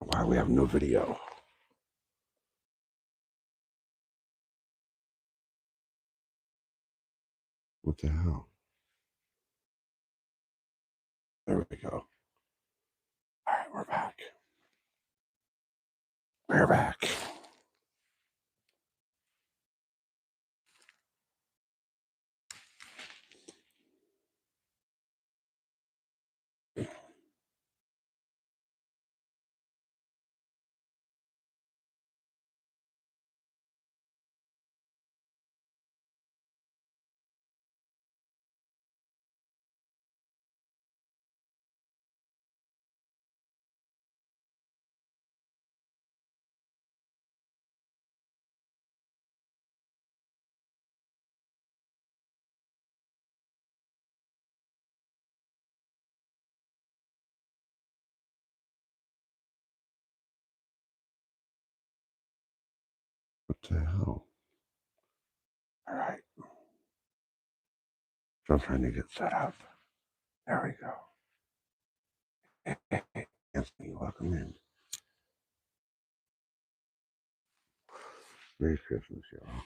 Why we have no video? What the hell? There we go. All right, we're back. We're back. What the hell? All right. Still trying to get set up. There we go. Hey, Anthony, welcome in. Merry Christmas, y'all.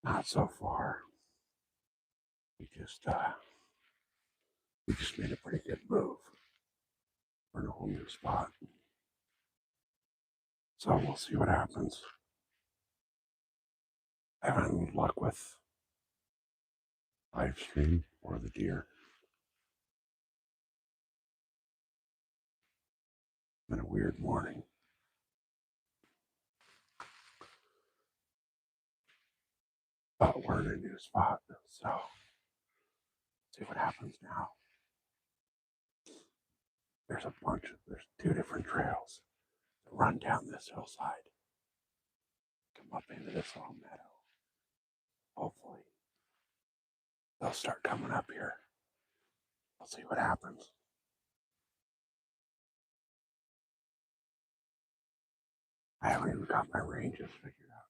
Not so far. We just made a pretty good move. We're in a whole new spot. So we'll see what happens. I haven't had luck with live stream or the deer. It's been a weird morning. But we're in a new spot, so see what happens now. There's two different trails that run down this hillside. Come up into this long meadow. Hopefully, they'll start coming up here. We'll see what happens. I haven't even got my ranges figured out.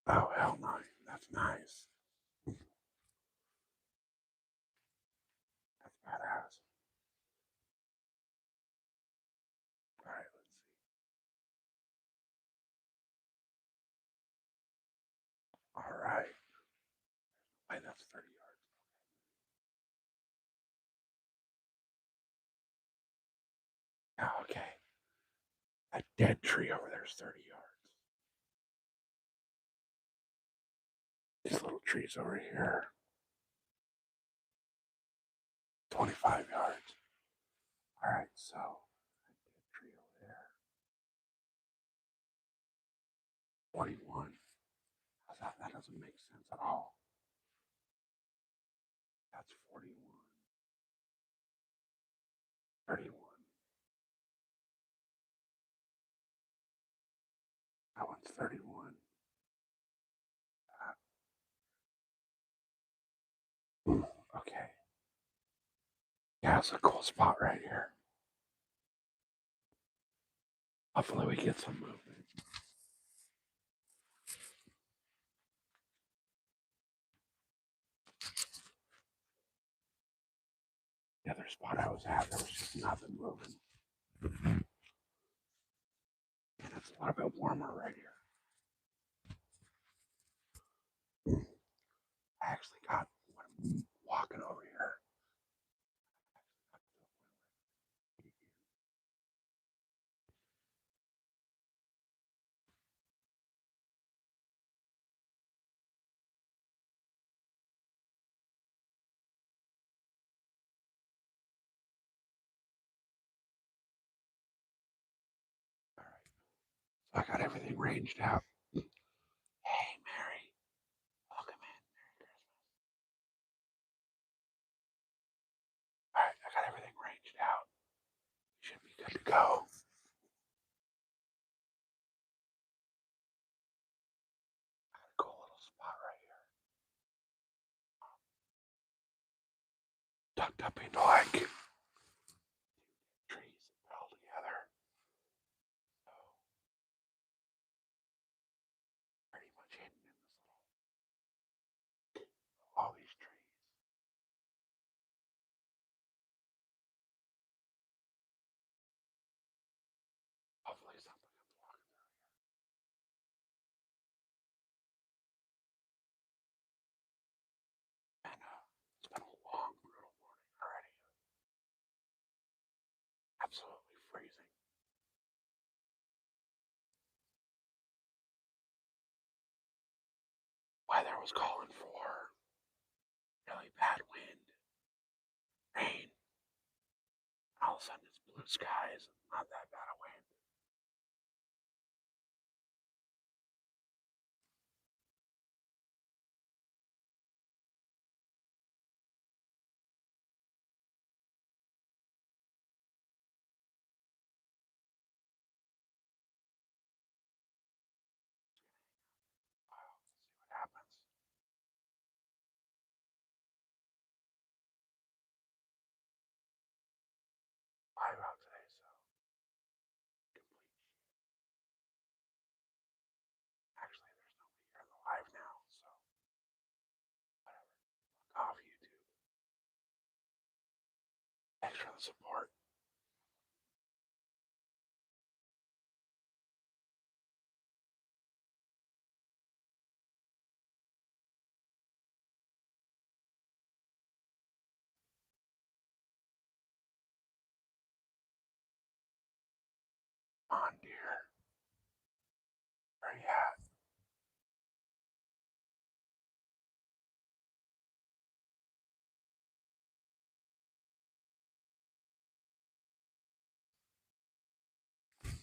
Oh, hell no. That's nice. That's badass. All right, let's see. All right. Wait, that's 30 yards. Oh, okay. That dead tree over there is 30 yards. These little trees over here, 25 yards. All right, so that dead tree over there, 41. How's that? That doesn't make sense at all. That's 41. 31. That one's 31. Okay. Yeah, it's a cool spot right here. Hopefully we get some movement. The other spot I was at, there was just nothing moving. And it's a little bit warmer right here. I actually got, when I'm walking over here, all right. So I got everything ranged out. Hey, Mary, welcome in. Merry Christmas. All right, I got everything ranged out. Should be good to go. Got a cool little spot right here. Tucked up into like trees. weather was calling for really bad wind, rain. All of a sudden it's blue skies, not that bad of wind. Wow, let's see what happens. Live out today, so complete. Actually, there's nobody here on the live now, so whatever. Off YouTube. Thanks for the support. On dear. Where you at?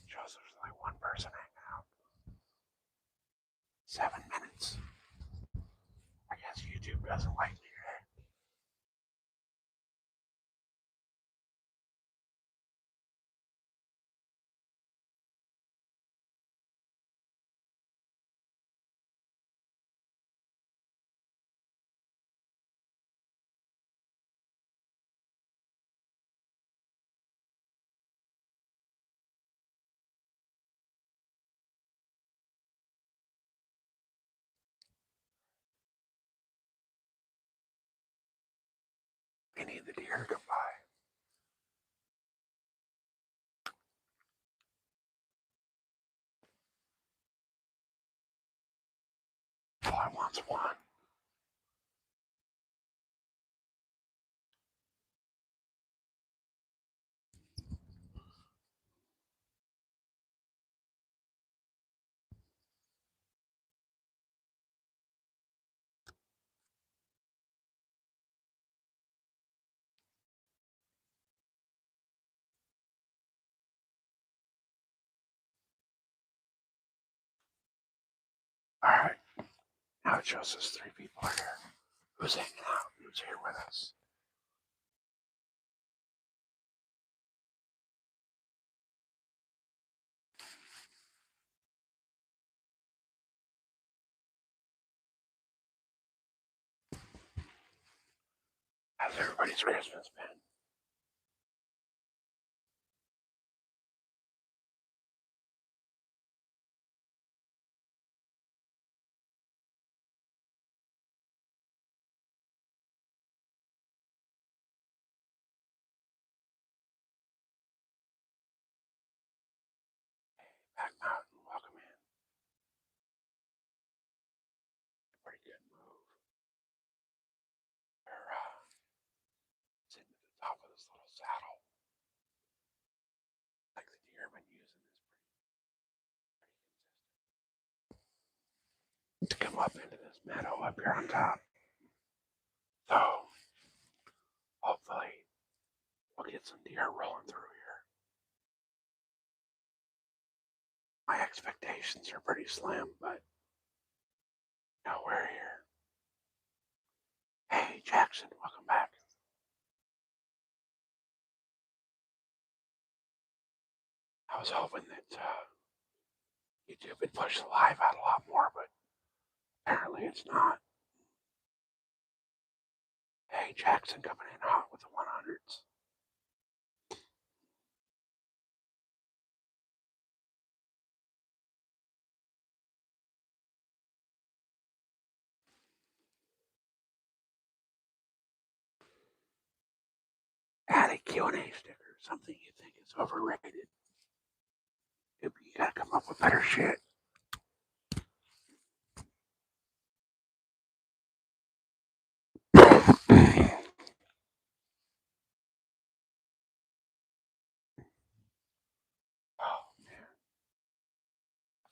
Shows there's only one person hanging out. 7 minutes. I guess YouTube doesn't like me today. We need the deer to come by. All I want's one. Alright. Now it shows us 3 people here. Who's hanging out? Who's here with us? How's everybody's Christmas been? Back Mountain, welcome in. Pretty good move. We're sitting at the top of this little saddle. Like the deer have been using this pretty consistent. To come up into this meadow up here on top. So, hopefully, we'll get some deer rolling through here. My expectations are pretty slim, but no, we're here. Hey, Jackson, welcome back. I was hoping that YouTube would push the live out a lot more, but apparently it's not. Hey, Jackson coming in hot with the 100s. Add a Q&A sticker, something you think is overrated. You gotta come up with better shit. Oh man,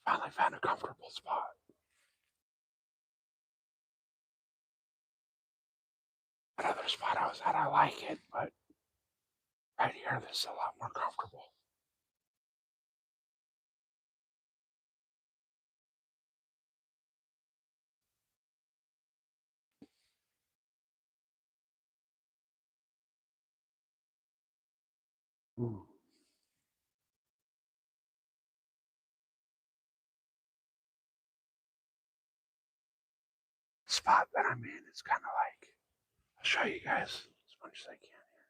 I finally found a comfortable spot. Another spot I was at, I like it, but right here, this is a lot more comfortable. Mm. Spot that I'm in is kind of like, I'll show you guys as much as I can here.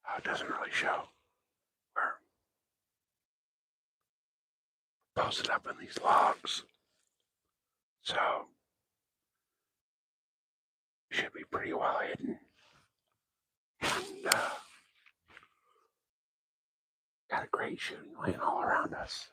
Oh, it doesn't really show. We're posted up in these logs, so should be pretty well hidden. And got a great shooting lane all around us.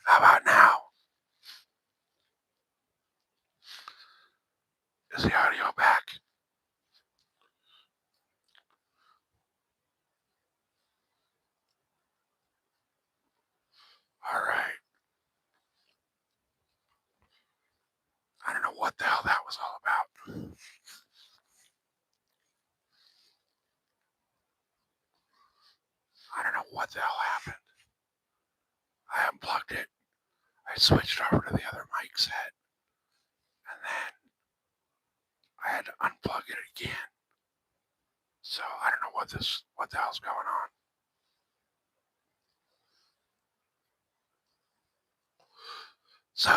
How about now? Is the audio back? All right. I don't know what the hell that was all about. I don't know what the hell happened. I unplugged it. I switched over to the other mic set. And then I had to unplug it again. So I don't know what the hell's going on. So,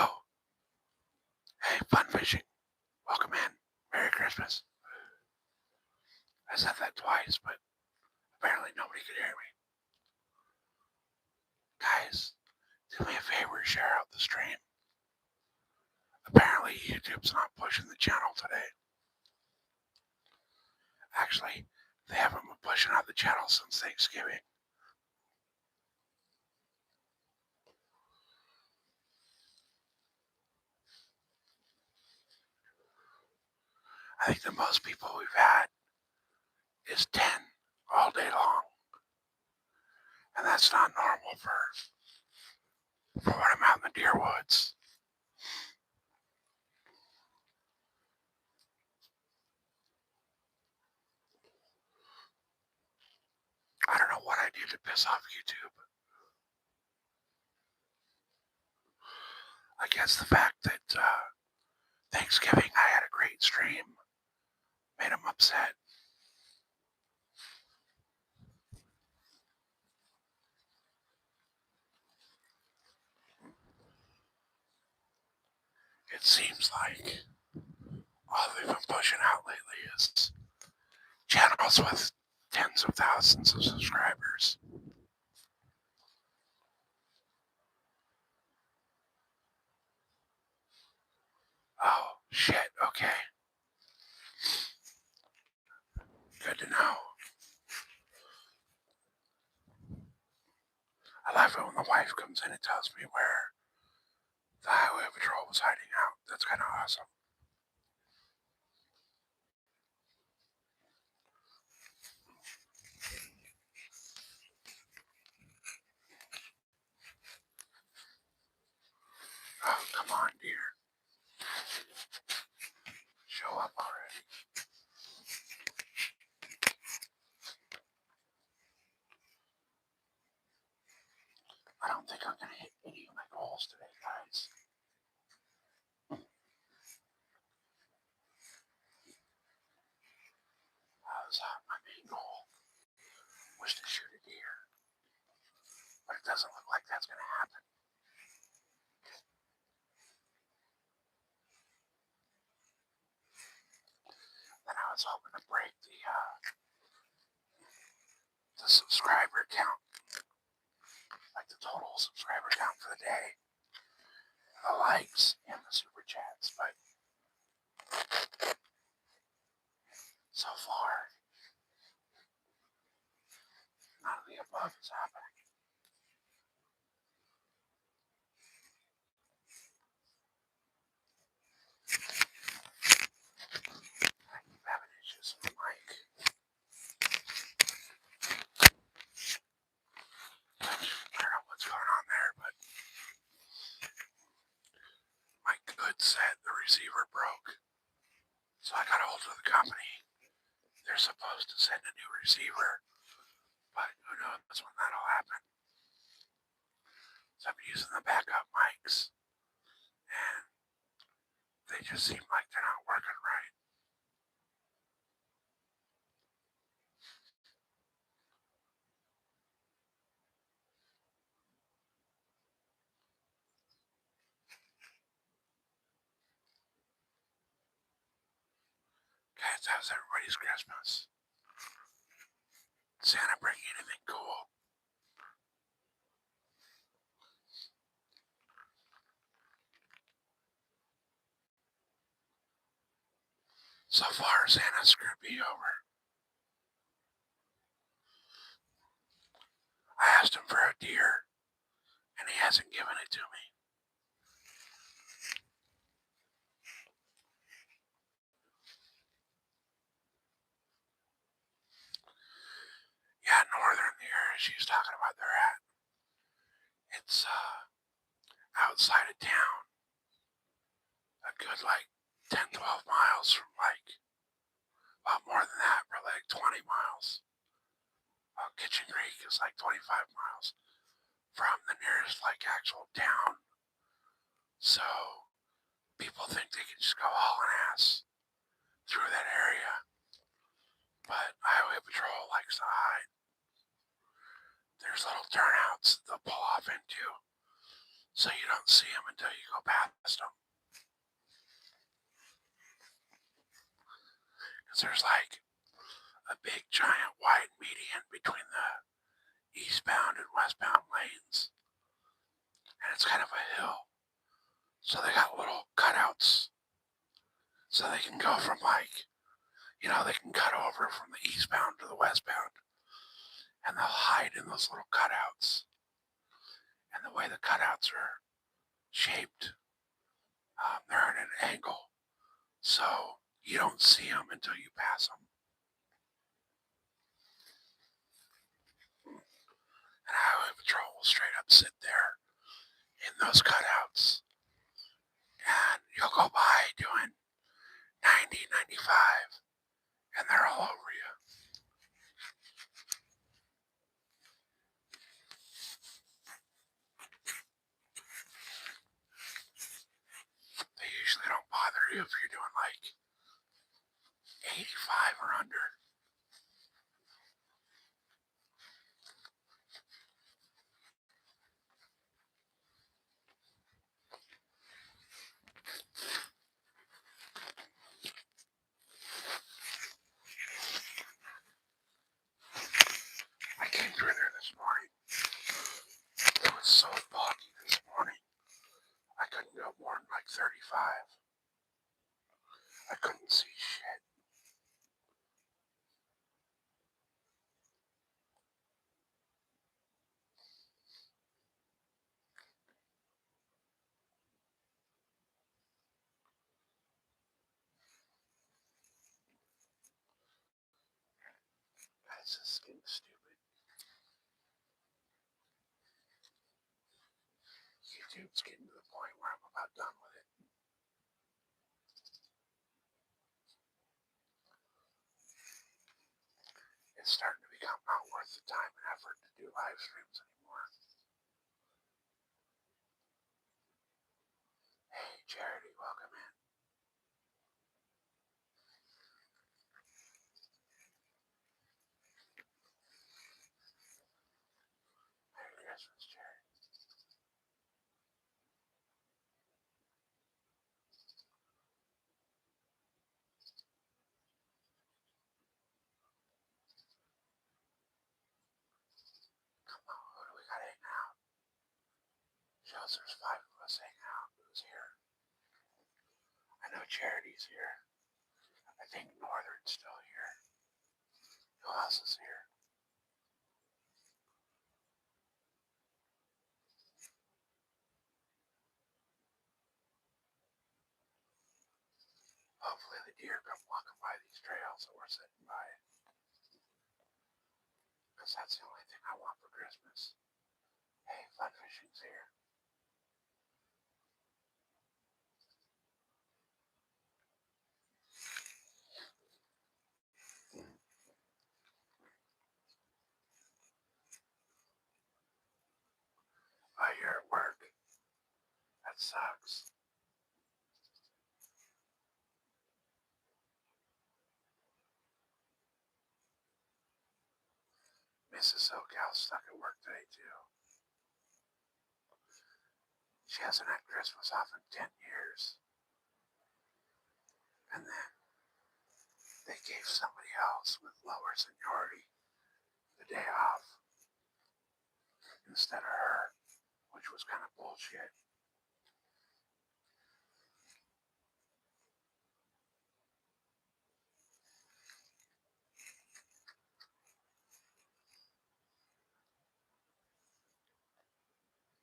hey, fun fishing. Welcome in. Merry Christmas. I said that twice, but apparently nobody could hear me. Guys, do me a favor, share out the stream. Apparently YouTube's not pushing the channel today. Actually, they haven't been pushing out the channel since Thanksgiving. I think the most people we've had is 10 all day long. And that's not normal for when I'm out in the deer woods. I don't know what I did to piss off YouTube. I guess the fact that Thanksgiving I had a great stream made them upset. It seems like all they've been pushing out lately is channels with tens of thousands of subscribers. Oh, shit, okay. Good to know. I love it when the wife comes in and tells me where the highway patrol was hiding out. That's kind of awesome. Oh, come on, dear. Show up already. I don't think I'm going to hit any of my goals today, guys. My main goal was to shoot a deer. But it doesn't look like that's going to happen. Then I was hoping to break the subscriber count. Like the total subscriber count for the day. The likes and the super chats. But so far, none of the above is happening. I keep having issues with the mic. I don't know what's going on there, but my good set, the receiver broke. So I got a hold of the company. They're supposed to send a new receiver, but who knows when that'll happen. So I'm using the backup mics, and they just seem like they're not working right. Guys, how's everybody's Christmas? Santa bring you anything cool? So far, Santa screwed me over. I asked him for a deer, and he hasn't given it to me. Yeah, northern the area she's talking about they're at. It's outside of town. A good 10, 12 miles from well, more than that, probably 20 miles. Kitchen Creek is 25 miles from the nearest actual town. So people think they can just go hauling ass through that area. But Highway Patrol likes to hide. There's little turnouts that they'll pull off into, so you don't see them until you go past them. Because there's a big giant wide median between the eastbound and westbound lanes. And it's kind of a hill. So they got little cutouts. So they can go from they can cut over from the eastbound to the westbound. And they'll hide in those little cutouts. And the way the cutouts are shaped, they're at an angle. So you don't see them until you pass them. And Highway Patrol will straight up sit there in those cutouts. And you'll go by doing 90, 95, and they're all over you. They usually don't bother you if you're doing 85 or under. I came through there this morning. It was so foggy this morning. I couldn't go more than 35. I couldn't see shit. That's just getting stupid. YouTube's getting to the point where I'm about done with it. It's starting to become not worth the time and effort to do live streams anymore. Hey, Charity, welcome in. Merry Christmas, Charity. Come on, who do we got hanging out? Shows there's 5 of us hanging out. Who's here? I know Charity's here. I think Northern's still here. Who else is here? Hopefully the deer come walking by these trails that we're sitting by. Because that's the only thing I want for Christmas. Hey, fun fishing's here. Oh, you're at work. That sucks. Mrs. SoCal's stuck at work today, too. She hasn't had Christmas off in 10 years. And then they gave somebody else with lower seniority the day off instead of her, which was kind of bullshit.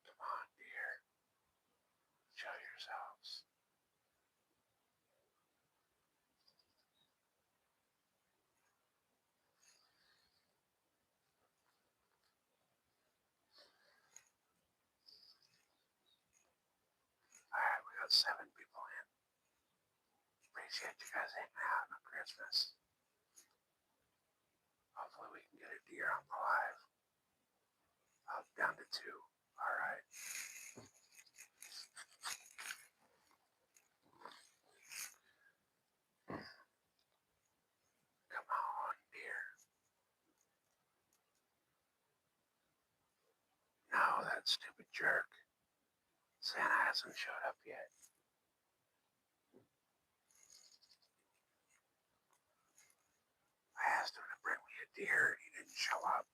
Come got 7 people in. Appreciate you guys hanging out on Christmas. Hopefully we can get a deer on the live. Down to 2. Alright. Come on, deer. No, that stupid jerk. Santa hasn't showed up yet. I asked him to bring me a deer and he didn't show up.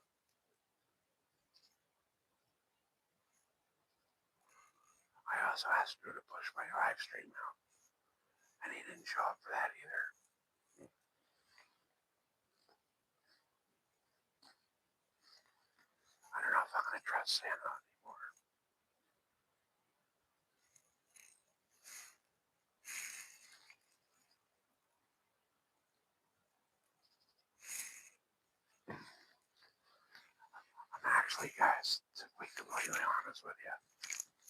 I also asked him to push my live stream out, and he didn't show up for that either. I don't know if I'm going to trust Santa anymore. I'm actually, guys, to be completely honest with you,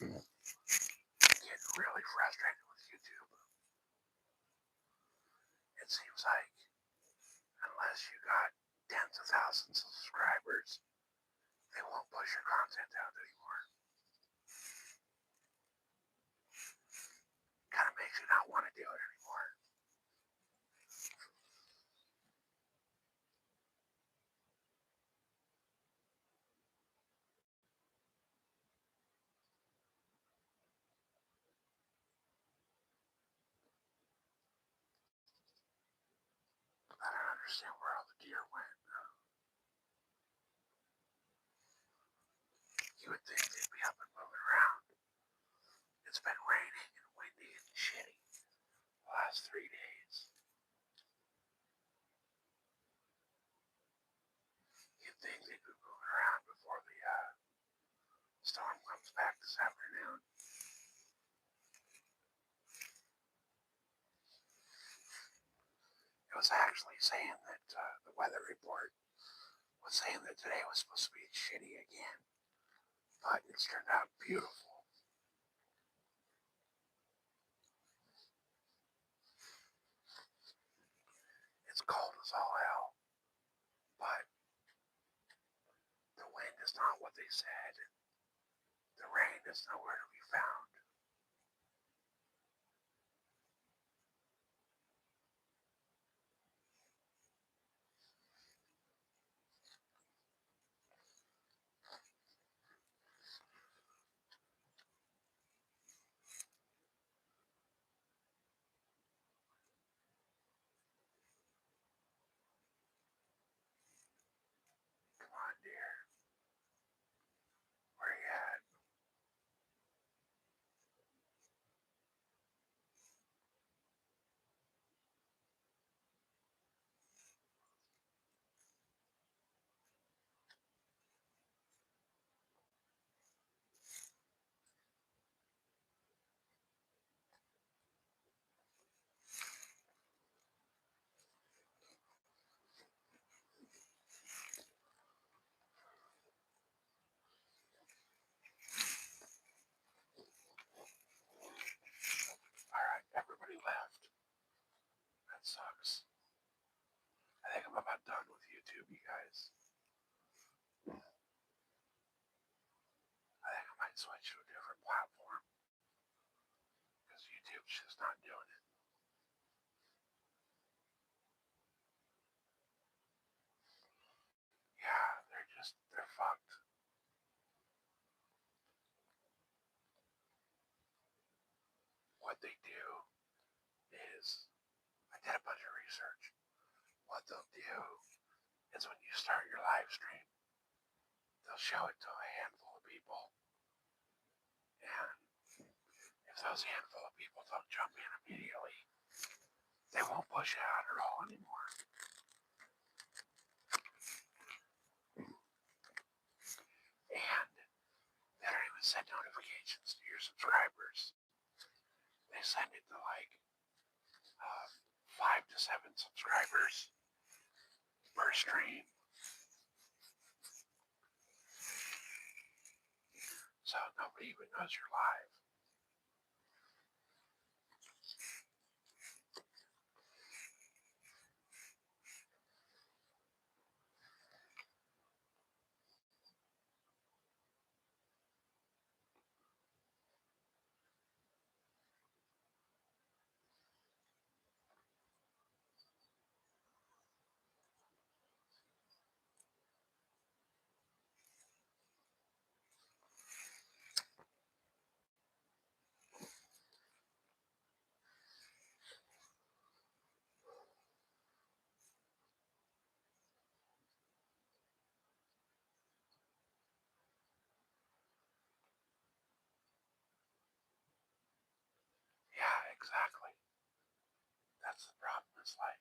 getting really frustrated with YouTube. It seems like unless you got tens of thousands of subscribers, they won't push your content out anymore. Kind of makes you not want to do it anymore. I don't understand where all the deer went. You would think they'd be up and moving around. It's been raining and windy and shitty the last 3 days. You'd think they'd be moving around before the storm comes back this afternoon. It was actually saying that the weather report was saying that today was supposed to be shitty again, but it's turned out beautiful. It's cold as all hell, but the wind is not what they said. The rain is nowhere to be found. Come on, dear. Where you at? Alright, everybody left. That sucks. I think I'm about done with YouTube, you guys. I think I might switch to a different platform because YouTube's just not doing it. Yeah, they're fucked. What they do is, I did a bunch of research. What they'll do is when you start your live stream, they'll show it to a handful of people. And if those handful of people don't jump in immediately, they won't push it out at all anymore. And they don't even send notifications to your subscribers. They send it to like 5 to 7 subscribers per stream. So nobody even knows you're live. Exactly. That's the problem. It's like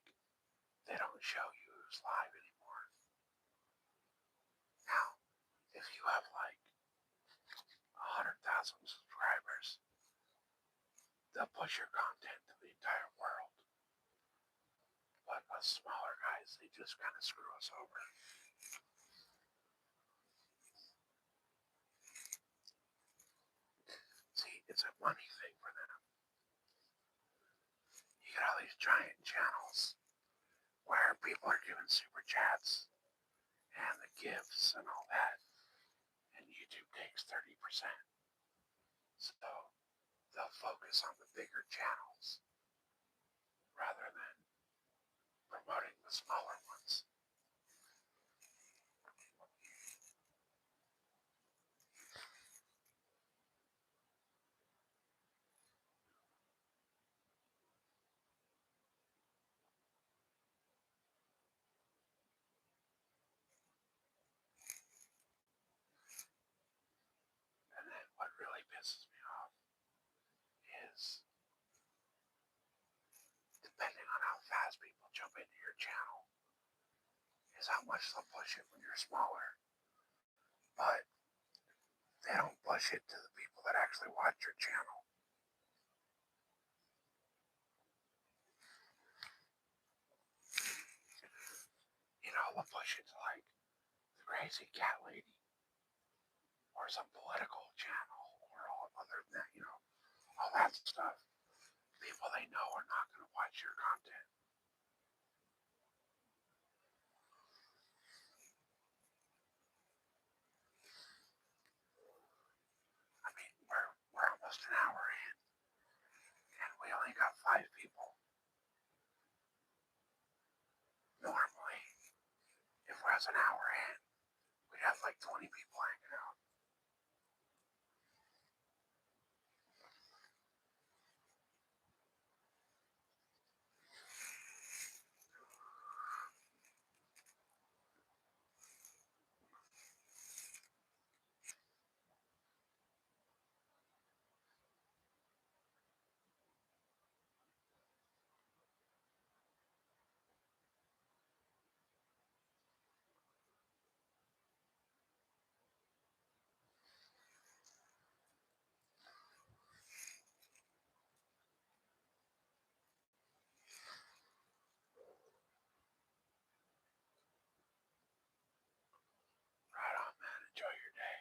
they don't show you who's live anymore. Now, if you have like 100,000 subscribers, they'll push your content to the entire world. But us smaller guys, they just kind of screw us over. See, it's a money thing for them. You get all these giant channels where people are giving super chats and the gifts and all that, and YouTube takes 30%. So they'll focus on the bigger channels rather than promoting the smaller ones. And then what really pisses me off is depending on how fast people jump into your channel, is how much they'll push it when you're smaller. But they don't push it to the people that actually watch your channel. You know, they'll push it to like the crazy cat lady or some political channel or all other than that, you know, all that stuff. People they know are not going to watch your content. I mean, we're almost an hour in, and we only got 5 people. Normally, if we're an hour in, we'd have like 20 people hanging out. Right on, man. Enjoy your day.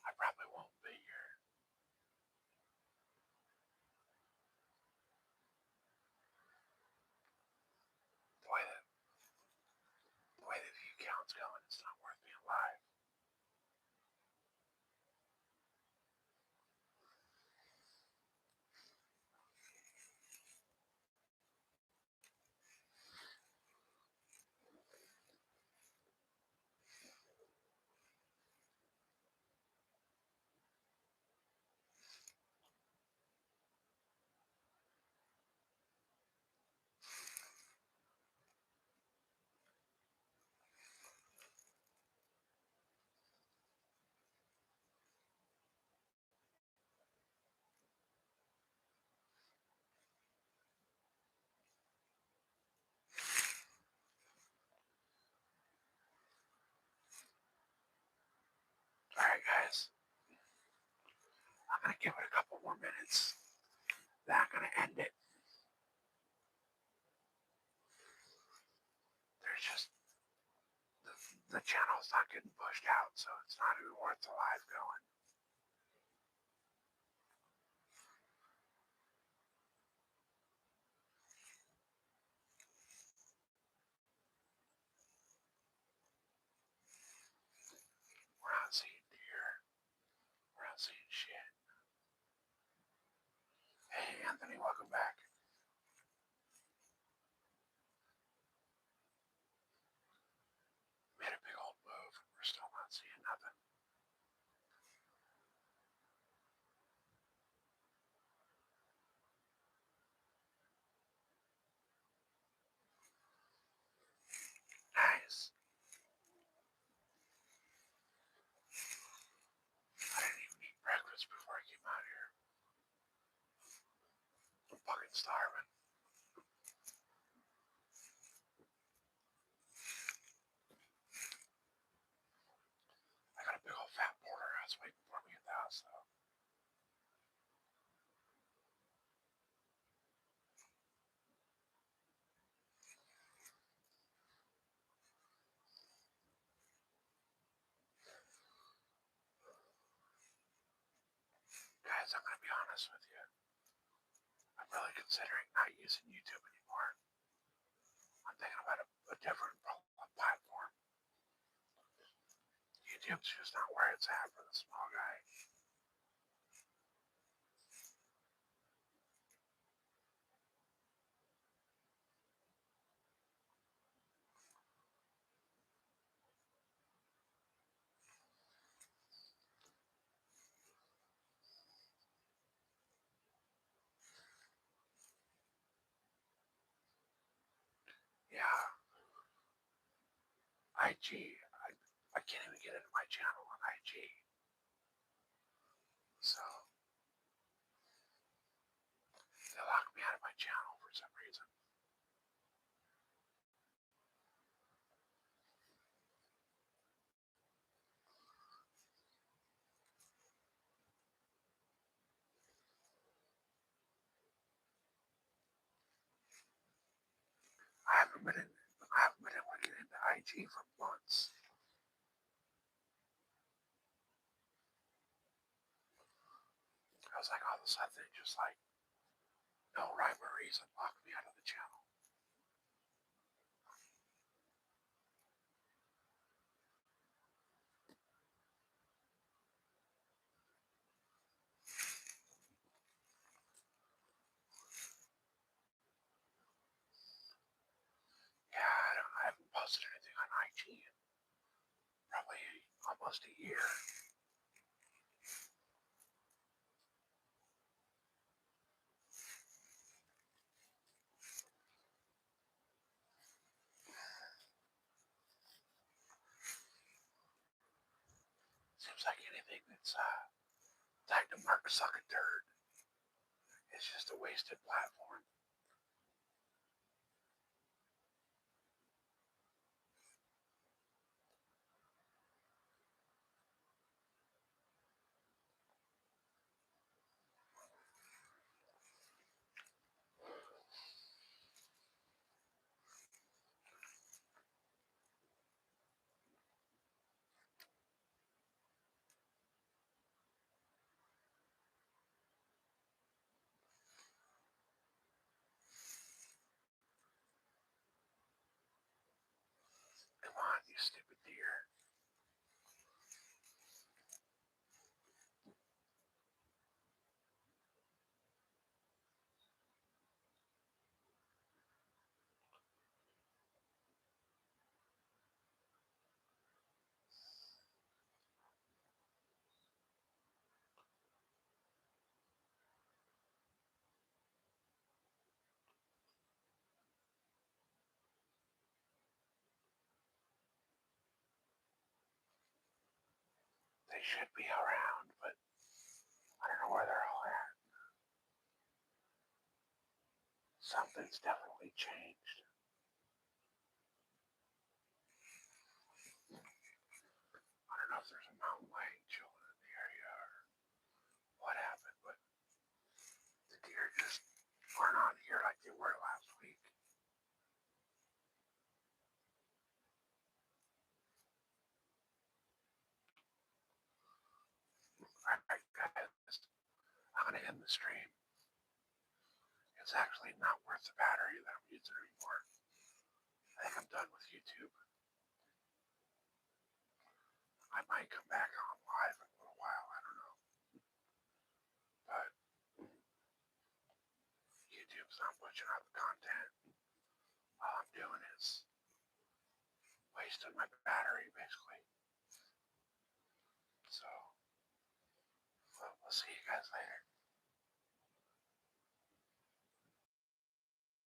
I probably won't be here. The way the view count's going, it's not worth being live. All right, guys. I'm gonna give it a couple more minutes. Then I'm gonna end it. There's just the channel's not getting pushed out, so it's not even worth the live going. We're not seeing deer. We're not seeing shit. Hey, Anthony, welcome back. Made a big old move. We're still not seeing nothing. honest with you, I'm really considering not using YouTube anymore. I'm thinking about a different platform. YouTube's just not where it's at for the small guy. Yeah, IG. I can't even get into my channel on IG. So they locked me out of my channel for some reason. I haven't been able to get into IG for months. I was like, all of a sudden, they just like, no rhyme or reason, locked me out of the channel. Yeah, I haven't posted anything on IG in probably almost a year. Seems like anything that's tagged to Mark Zuckerberg is just a wasted platform. Come on, you stupid deer. They should be around, but I don't know where they're all at. Something's definitely changed. I don't know if there's a mountain lion chilling in the area or what happened, but the deer just aren't on here like they were last week. Alright, guys, I'm gonna end the stream. It's actually not worth the battery that I'm using anymore. I think I'm done with YouTube. I might come back on live in a little while, I don't know. But YouTube's not pushing out the content. All I'm doing is wasting my battery, basically. So, we'll see you guys later.